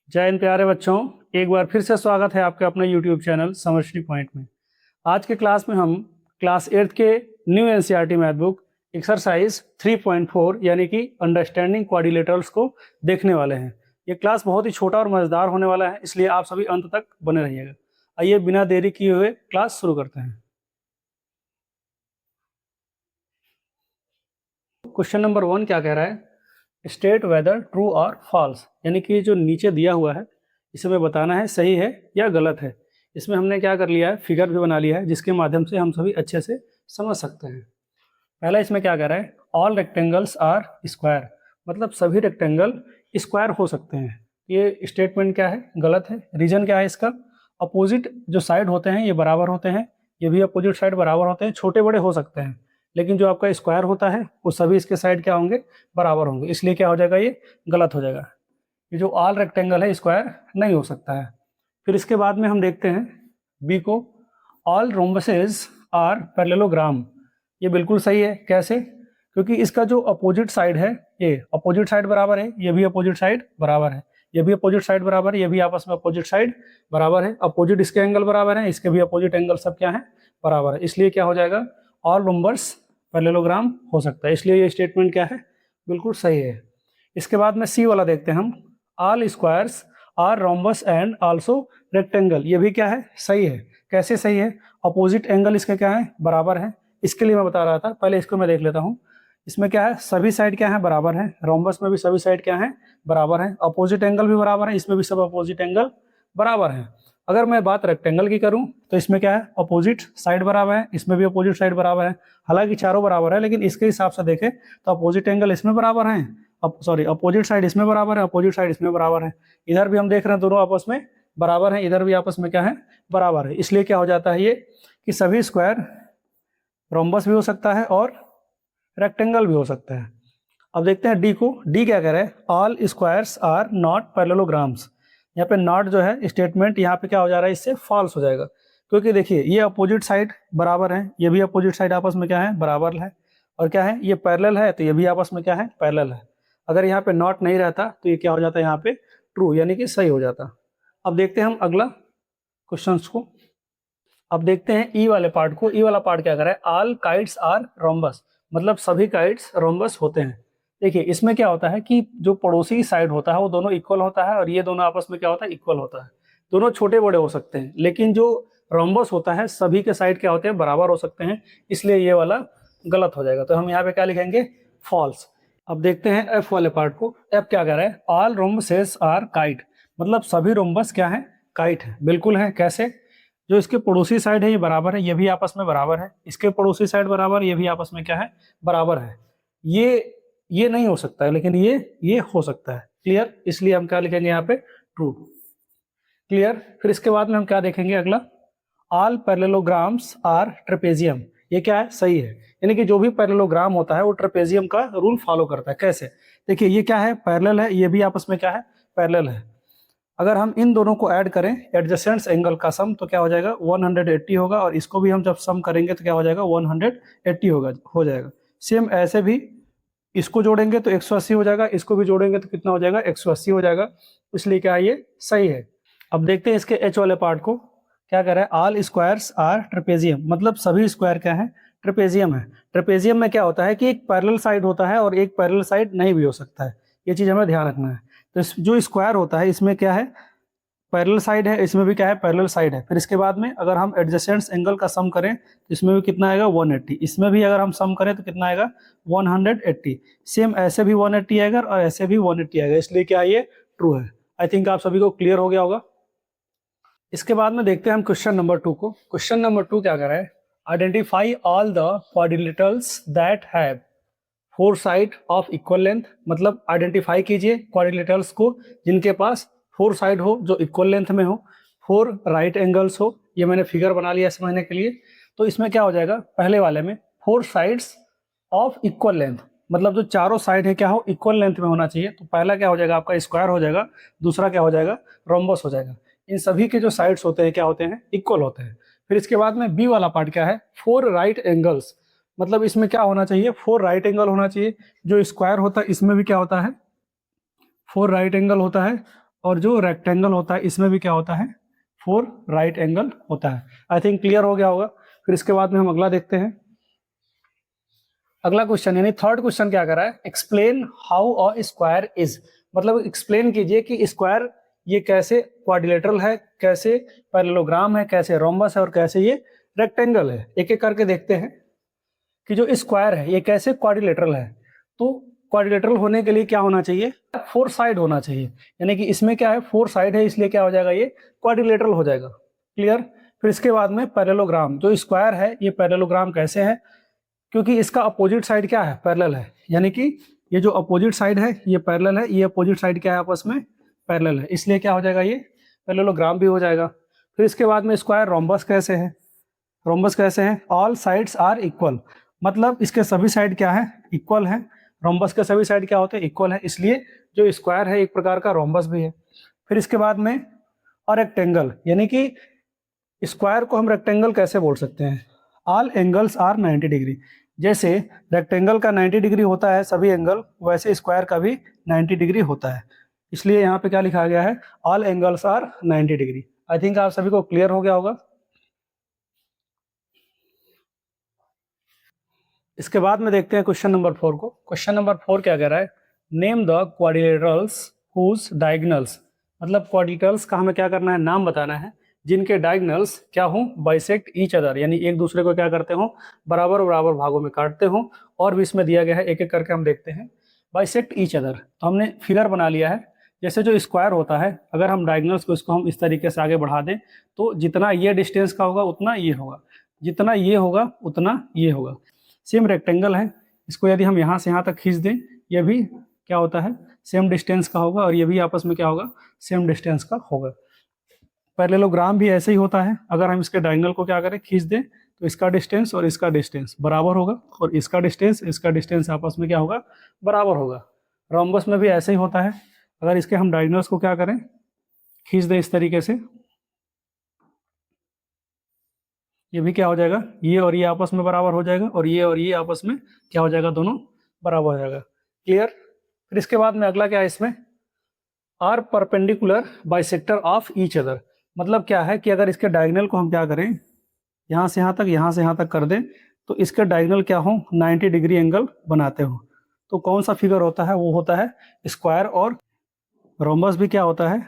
जय हिंद प्यारे बच्चों। एक बार फिर से स्वागत है आपके अपने YouTube चैनल समरश्री पॉइंट में। आज के क्लास में हम क्लास 8 के new NCERT math book exercise 3.4 यानी कि अंडरस्टैंडिंग क्वाड्रिलेटरल्स को देखने वाले हैं। ये क्लास बहुत ही छोटा और मज़ेदार होने वाला है, इसलिए आप सभी अंत तक बने रहिएगा। आइए बिना देरी किए हुए क्लास शुरू करते हैं। क्वेश्चन नंबर 1 क्या कह रहा है? स्टेट वेदर ट्रू और फॉल्स, यानी कि जो नीचे दिया हुआ है इसे हमें बताना है सही है या गलत है। इसमें हमने क्या कर लिया है, फिगर भी बना लिया है जिसके माध्यम से हम सभी अच्छे से समझ सकते हैं। पहला इसमें क्या कह रहा है? ऑल रेक्टेंगल्स आर स्क्वायर, मतलब सभी रेक्टेंगल स्क्वायर हो सकते हैं। ये स्टेटमेंट क्या है? गलत है। रीजन क्या है इसका? अपोजिट जो साइड होते हैं ये बराबर होते हैं, ये भी अपोजिट साइड बराबर होते हैं। छोटे बड़े हो सकते हैं लेकिन जो आपका स्क्वायर होता है वो सभी इसके साइड क्या होंगे? बराबर होंगे। इसलिए क्या हो जाएगा? ये गलत हो जाएगा। ये जो ऑल रेक्टेंगल है स्क्वायर नहीं हो सकता है। फिर इसके बाद में हम देखते हैं बी को, ऑल रोम्बसेस आर पैरेललोग्राम। ये बिल्कुल सही है। कैसे? क्योंकि इसका जो अपोजिट साइड है, ये अपोजिट साइड बराबर है, ये भी अपोजिट साइड बराबर है, ये भी अपोजिट साइड बराबर है, ये भी आपस में अपोजिट साइड बराबर है। अपोजिट इसके एंगल बराबर है, इसके भी अपोजिट एंगल सब क्या है? बराबर है। इसलिए क्या हो जाएगा? ऑल रोम्बस पैरेललोग्राम हो सकता है। इसलिए ये स्टेटमेंट क्या है? बिल्कुल सही है। इसके बाद में सी वाला देखते हैं हम, all squares are rhombus and also rectangle. ये भी क्या है? सही है। कैसे सही है? अपोजिट एंगल इसके क्या है? बराबर है। इसके लिए मैं बता रहा था, पहले इसको मैं देख लेता हूँ। इसमें क्या है? सभी साइड क्या है? बराबर है। रोम्बस में भी सभी साइड क्या है? बराबर है। अपोजिट एंगल भी बराबर है, इसमें भी सब अपोजिट एंगल बराबर है। अगर मैं बात रेक्टेंगल की करूं तो इसमें क्या है? अपोजिट साइड बराबर है, इसमें भी अपोजिट साइड बराबर है। हालांकि चारों बराबर है लेकिन इसके हिसाब से देखें तो अपोजिट एंगल इसमें बराबर है, अपोजिट साइड इसमें बराबर है, अपोजिट साइड इसमें बराबर है। इधर भी हम देख रहे हैं दोनों आपस में बराबर है, इधर भी आपस में क्या है? बराबर है। इसलिए क्या हो जाता है ये कि सभी स्क्वायर रोम्बस भी हो सकता है और रेक्टेंगल भी हो सकता है। अब देखते हैं डी को। डी क्या कह रहा है? All squares are not parallelograms. यहाँ पे नॉट जो है स्टेटमेंट यहाँ पे क्या हो जा रहा है? इससे फॉल्स हो जाएगा। क्योंकि देखिए ये अपोजिट साइड बराबर है, ये भी अपोजिट साइड आपस में क्या है? बराबर है। और क्या है? ये पैरेलल है तो ये भी आपस में क्या है? पैरेलल है। अगर यहाँ पे नॉट नहीं रहता तो ये क्या हो जाता है? यहाँ पे ट्रू यानी कि सही हो जाता। अब देखते हैं हम अगला क्वेश्चन को। अब देखते हैं ई वाले पार्ट को। ई वाला पार्ट क्या कर रहा है? ऑल काइट्स आर रोम्बस, मतलब सभी काइट्स रोम्बस होते हैं। देखिए इसमें क्या होता है कि जो पड़ोसी साइड होता है वो दोनों इक्वल होता है और ये दोनों आपस में क्या होता है? इक्वल होता है। दोनों छोटे बड़े हो सकते हैं लेकिन जो रोम्बस होता है सभी के साइड क्या होते हैं? बराबर हो सकते हैं। इसलिए ये वाला गलत हो जाएगा। तो हम यहाँ पे क्या लिखेंगे? फॉल्स। अब देखते हैं एफ वाले पार्ट को। एफ क्या कह रहा है? ऑल रोम्बसेस आर काइट, मतलब सभी रोम्बस क्या है? काइट है। बिल्कुल है। कैसे? जो इसके पड़ोसी साइड है ये बराबर है, ये भी आपस में बराबर है, इसके पड़ोसी साइड बराबर, ये भी आपस में क्या है? बराबर है। ये नहीं हो सकता है लेकिन ये हो सकता है। क्लियर? इसलिए हम क्या लिखेंगे यहाँ पे? ट्रू। क्लियर? फिर इसके बाद में हम क्या देखेंगे अगला? All parallelograms are trapezium. ये क्या है? सही है। यानी कि जो भी पैरेललोग्राम होता है वो ट्रेपेजियम का रूल फॉलो करता है। कैसे? देखिए ये क्या है? पैरेलल है, ये भी आपस में क्या है? पैरेलल है। अगर हम इन दोनों को ऐड करें एडजेसेंट्स एंगल का सम तो क्या हो जाएगा? 180 होगा। और इसको भी हम जब सम करेंगे तो क्या हो जाएगा? 180 हो जाएगा। सेम ऐसे भी इसको जोड़ेंगे तो 180 हो जाएगा, इसको भी जोड़ेंगे तो कितना हो जाएगा? 180 हो जाएगा। इसलिए क्या है? ये सही है। अब देखते हैं इसके एच वाले पार्ट को। क्या कह रहा है? ऑल स्क्वायर्स आर ट्रेपेजियम, मतलब सभी स्क्वायर क्या है? ट्रेपेजियम है। ट्रेपेजियम में क्या होता है कि एक पैरेलल साइड होता है और एक पैरेलल साइड नहीं भी हो सकता है। ये चीज़ हमें ध्यान रखना है। तो जो स्क्वायर होता है इसमें क्या है? पैरेलल साइड है, इसमें भी क्या है? पैरेलल साइड है। फिर इसके बाद में अगर हम एडजेसेंट्स एंगल का सम करें तो इसमें भी कितना आएगा? 180। इसमें भी अगर हम सम करें तो कितना आएगा? 180। सेम ऐसे भी 180 आएगा और ऐसे भी 180 आएगा। इसलिए क्या ये ट्रू है। आई थिंक आप सभी को क्लियर हो गया होगा। इसके बाद में देखते हैं हम क्वेश्चन नंबर 2 को। क्वेश्चन नंबर 2 क्या कर रहा है? Identify all the quadrilaterals that have four side of equal length, मतलब आइडेंटिफाई कीजिए क्वाड्रिलेटरल्स को जिनके पास फोर साइड हो, जो इक्वल लेंथ में हो, फोर राइट एंगल्स हो। ये मैंने फिगर बना लिया समझने के लिए। तो इसमें क्या हो जाएगा? पहले वाले में four sides of equal length, मतलब जो चारों साइड है क्या हो? इक्वल लेंथ में होना चाहिए। तो पहला क्या हो जाएगा? आपका स्क्वायर हो जाएगा। दूसरा क्या हो जाएगा? रोम्बस हो जाएगा। इन सभी के जो साइड्स होते हैं क्या होते हैं? इक्वल होते हैं। फिर इसके बाद में बी वाला पार्ट क्या है? फोर राइट एंगल्स, मतलब इसमें क्या होना चाहिए? फोर राइट एंगल होना चाहिए। जो स्क्वायर होता है इसमें भी क्या होता है? फोर राइट एंगल होता है। और जो रेक्टेंगल होता है इसमें भी क्या होता है, 4 राइट एंगल होता है। आई थिंक क्लियर हो गया होगा। फिर इसके बाद में हम अगला देखते हैं। अगला क्वेश्चन यानी थर्ड क्वेश्चन क्या कर रहा है, explain how a square is, मतलब एक्सप्लेन कीजिए कि स्क्वायर ये कैसे क्वाड्रिलेटरल है, कैसे पैरेललोग्राम है, कैसे रोम्बस है और कैसे ये रेक्टेंगल है। एक एक करके देखते हैं कि जो स्क्वायर है ये कैसे क्वाड्रिलेटरल है। तो क्वाड्रिलेटरल होने के लिए क्या होना चाहिए, 4 साइड होना चाहिए, यानी कि इसमें क्या है 4 साइड है, इसलिए क्या हो जाएगा ये क्वाड्रिलेटरल हो जाएगा। क्लियर। फिर इसके बाद में पैरेललोग्राम, जो स्क्वायर है ये पैरेललोग्राम कैसे है, क्योंकि इसका अपोजिट साइड क्या है, पैरेलल है, यानी कि ये जो अपोजिट साइड है ये पैरेलल है, ये अपोजिट साइड क्या है आपस में पैरेलल है, इसलिए क्या हो जाएगा ये पैरेललोग्राम भी हो जाएगा। फिर इसके बाद में स्क्वायर रोम्बस कैसे है, रोम्बस कैसे है, ऑल साइड्स आर इक्वल, मतलब इसके सभी साइड क्या है इक्वल है, रोम्बस के सभी साइड क्या होते हैं इक्वल है, इसलिए जो स्क्वायर है एक प्रकार का रोम्बस भी है। फिर इसके बाद में और रेक्टेंगल, यानी कि स्क्वायर को हम रेक्टेंगल कैसे बोल सकते हैं, ऑल एंगल्स आर 90 डिग्री, जैसे रेक्टेंगल का 90 डिग्री होता है सभी एंगल, वैसे स्क्वायर का भी 90 डिग्री होता है, इसलिए यहाँ पे क्या लिखा गया है, all angles are 90 degree. I think आप सभी को क्लियर हो गया होगा। इसके बाद में देखते हैं क्वेश्चन नंबर 4 को। क्वेश्चन नंबर 4 क्या कह रहा है, name the quadrilaterals whose diagonals, मतलब क्वाड्रिलेटरल्स का हमें क्या करना है, नाम बताना है, जिनके डायगोनल्स क्या हों, बाइसेक्ट ईच अदर, यानी एक दूसरे को क्या करते हो बराबर बराबर भागों में काटते हो। और भी इसमें दिया गया है, एक एक करके हम देखते हैं। बाइसेक्ट ईच अदर, तो हमने फिगर बना लिया है, जैसे जो स्क्वायर होता है अगर हम डायगोनल्स को इसको हम इस तरीके से आगे बढ़ा दें तो जितना ये डिस्टेंस का होगा उतना ये होगा, जितना ये होगा उतना ये होगा। सेम रेक्टेंगल है, इसको यदि हम यहाँ से यहाँ तक खींच दें, ये भी क्या होता है सेम डिस्टेंस का होगा, और ये भी आपस में क्या होगा सेम डिस्टेंस का होगा। पैरेललोग्राम भी ऐसे ही होता है, अगर हम इसके डायगोनल को क्या करें खींच दें तो इसका डिस्टेंस और इसका डिस्टेंस बराबर होगा, और इसका डिस्टेंस आपस में क्या होगा बराबर होगा। रोम्बस में भी ऐसे ही होता है, अगर इसके हम डायगोनल्स को क्या करें खींच दें इस तरीके से, ये भी क्या हो जाएगा, ये और ये आपस में बराबर हो जाएगा, और ये आपस में क्या हो जाएगा दोनों बराबर हो जाएगा। क्लियर। फिर इसके बाद में अगला क्या है इसमें, are perpendicular bisector of each other, मतलब क्या है कि अगर इसके डायगोनल को हम क्या करें यहाँ से यहाँ तक, यहाँ से यहाँ तक कर दें तो इसके डायगोनल क्या हो 90 डिग्री एंगल बनाते हो। तो कौन सा फिगर होता है, वो होता है स्क्वायर, और रोम्बस भी क्या होता है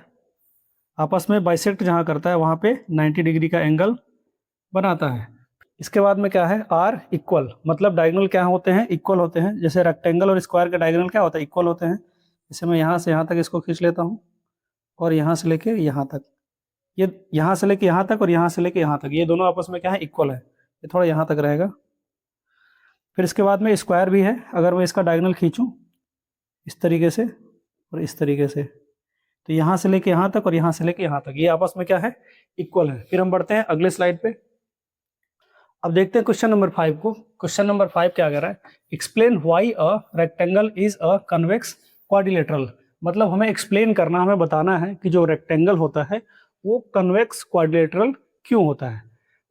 आपस में बाइसेक्ट जहाँ करता है वहाँ पे 90 डिग्री का एंगल बनाता है। इसके बाद में क्या है आर इक्वल, मतलब डायगोनल क्या होते हैं इक्वल होते हैं, जैसे रेक्टेंगल और स्क्वायर के डायगोनल क्या होता है इक्वल होते हैं। जैसे मैं यहाँ से यहाँ तक इसको खींच लेता हूँ, और यहाँ से लेके यहाँ तक, ये यहाँ से लेके यहाँ तक और यहाँ से लेके यहाँ तक, ये दोनों आपस में क्या है इक्वल है, ये थोड़ा यहाँ तक रहेगा। फिर इसके बाद में स्क्वायर भी है, अगर मैं इसका डायगोनल खींचूँ इस तरीके से और इस तरीके से, तो यहाँ से लेके यहाँ तक और यहाँ से लेके यहाँ तक, ये आपस में क्या है इक्वल है। फिर हम बढ़ते हैं अगले स्लाइड पे। अब देखते हैं क्वेश्चन नंबर 5 को। क्वेश्चन नंबर 5 क्या कह रहा है, explain why a rectangle is a convex quadrilateral, मतलब हमें एक्सप्लेन करना, हमें बताना है कि जो रेक्टेंगल होता है वो कन्वेक्स क्वाड्रिलेटरल क्यों होता है।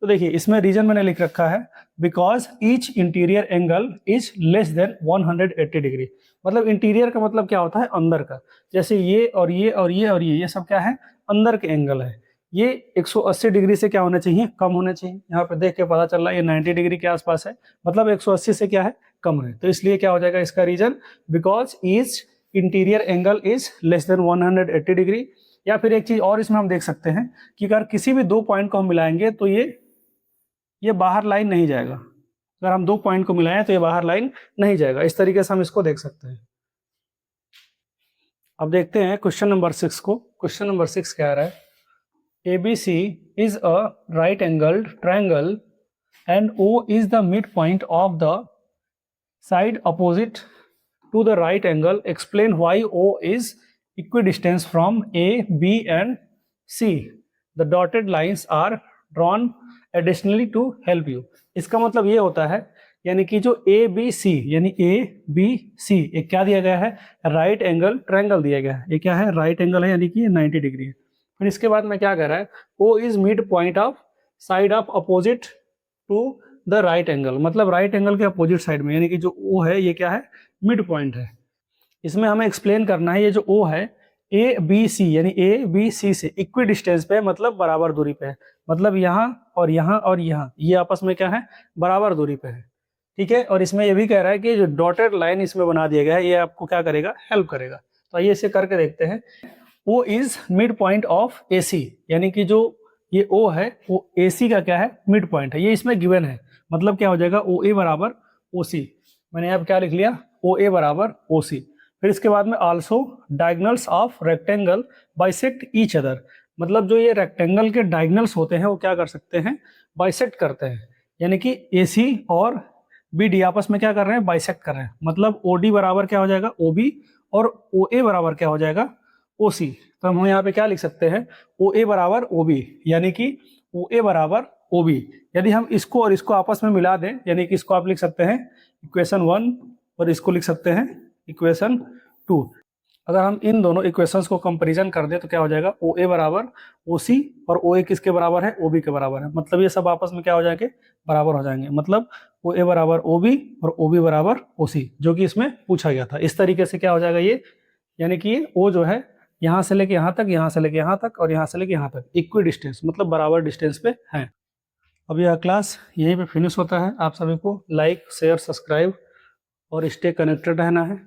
तो देखिए इसमें रीजन मैंने लिख रखा है, because each interior angle is less than 180 degree, मतलब इंटीरियर का मतलब क्या होता है अंदर का, जैसे ये और ये और ये और ये सब क्या है अंदर के एंगल है, ये 180 डिग्री से क्या होना चाहिए कम होना चाहिए। यहाँ पे देख के पता चल रहा है ये 90 डिग्री के आसपास है, मतलब 180 से क्या है कम है, तो इसलिए क्या हो जाएगा इसका reason, because each interior angle is less than 180 degree. या फिर एक चीज और इसमें हम देख सकते हैं कि अगर किसी भी दो पॉइंट को हम मिलाएंगे तो ये बाहर लाइन नहीं जाएगा, अगर हम दो पॉइंट को मिलाएं तो ये बाहर लाइन नहीं जाएगा, इस तरीके से हम इसको देख सकते हैं। अब देखते हैं क्वेश्चन नंबर 6 को। क्वेश्चन नंबर 6 क्या आ रहा है, ABC is a right angled triangle and O is the midpoint of the side opposite to the right angle. Explain why O is equidistant from A, B and C. The dotted lines are drawn additionally to help you. इसका मतलब ये होता है यानी कि जो ABC यानी ABC एक क्या दिया गया है राइट एंगल ट्रायंगल दिया गया है, ये क्या है राइट एंगल है यानी कि ये 90 डिग्री है। फिर इसके बाद में क्या कह रहा है, O is mid point of side of opposite to the right angle, मतलब राइट एंगल के अपोजिट साइड में, यानी कि जो O है ये क्या है मिड पॉइंट है। इसमें हमें एक्सप्लेन करना है ये जो O है ए बी सी यानी ए बी सी से इक्वी डिस्टेंस पे है, मतलब बराबर दूरी पे है। मतलब यहाँ और यहाँ और यहाँ ये आपस में क्या है, बराबर दूरी पे है। ठीक है, और इसमें ये भी कह रहा है कि जो डॉटेड लाइन इसमें बना दिया गया है ये आपको क्या करेगा, हेल्प करेगा। तो आइए इसे करके देखते हैं। O is mid point of A C, यानी कि जो ये ओ है वो ए सी का क्या है, मिड पॉइंट है। ये इसमें गिवन है, मतलब क्या हो जाएगा, ओ ए बराबर ओ सी। मैंने यहाँ पे क्या लिख लिया, ओ ए बराबर ओ सी। फिर इसके बाद में also diagonals of rectangle bisect each other, मतलब जो ये रेक्टेंगल के डायगनल्स होते हैं वो क्या कर सकते हैं, बाइसेक्ट करते हैं। यानी कि ए सी और बी डी आपस में क्या कर रहे हैं, बाइसेक्ट कर रहे हैं। मतलब ओ डी बराबर क्या हो जाएगा, ओ बी, और ओ ए बराबर क्या हो जाएगा, ओ सी। तो हम यहाँ पे क्या लिख सकते हैं, ओ ए बराबर ओ बी, यानी कि ओ ए बराबर ओ बी। यदि हम इसको और इसको आपस में मिला दें, यानी कि इसको आप लिख सकते हैं इक्वेशन 1 और इसको लिख सकते हैं इक्वेशन 2। अगर हम इन दोनों इक्वेशंस को कंपैरिजन कर दें तो क्या हो जाएगा, ओ ए बराबर ओ सी, और ओ ए किसके बराबर है, ओ बी के बराबर है। मतलब ये सब आपस में क्या हो जाएंगे, बराबर हो जाएंगे। मतलब ओ ए बराबर ओ बी और ओ बी बराबर ओ सी, जो कि इसमें पूछा गया था। इस तरीके से क्या हो जाएगा ये, यानी कि ये ओ जो है यहाँ से लेके यहाँ तक, यहाँ से लेके यहाँ तक और यहाँ से लेके यहाँ तक इक्वी डिस्टेंस, मतलब बराबर डिस्टेंस पे है। अब यह क्लास यहीं पे फिनिश होता है। आप सभी को लाइक शेयर सब्सक्राइब और स्टे कनेक्टेड रहना है।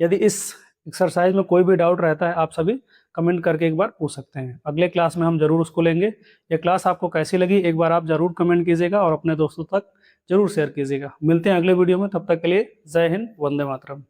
यदि इस एक्सरसाइज में कोई भी डाउट रहता है आप सभी कमेंट करके एक बार पूछ सकते हैं। अगले क्लास में हम जरूर उसको लेंगे। यह क्लास आपको कैसी लगी एक बार आप जरूर कमेंट कीजिएगा और अपने दोस्तों तक जरूर शेयर कीजिएगा। मिलते हैं अगले वीडियो में, तब तक के लिए जय हिंद, वंदे मातरम।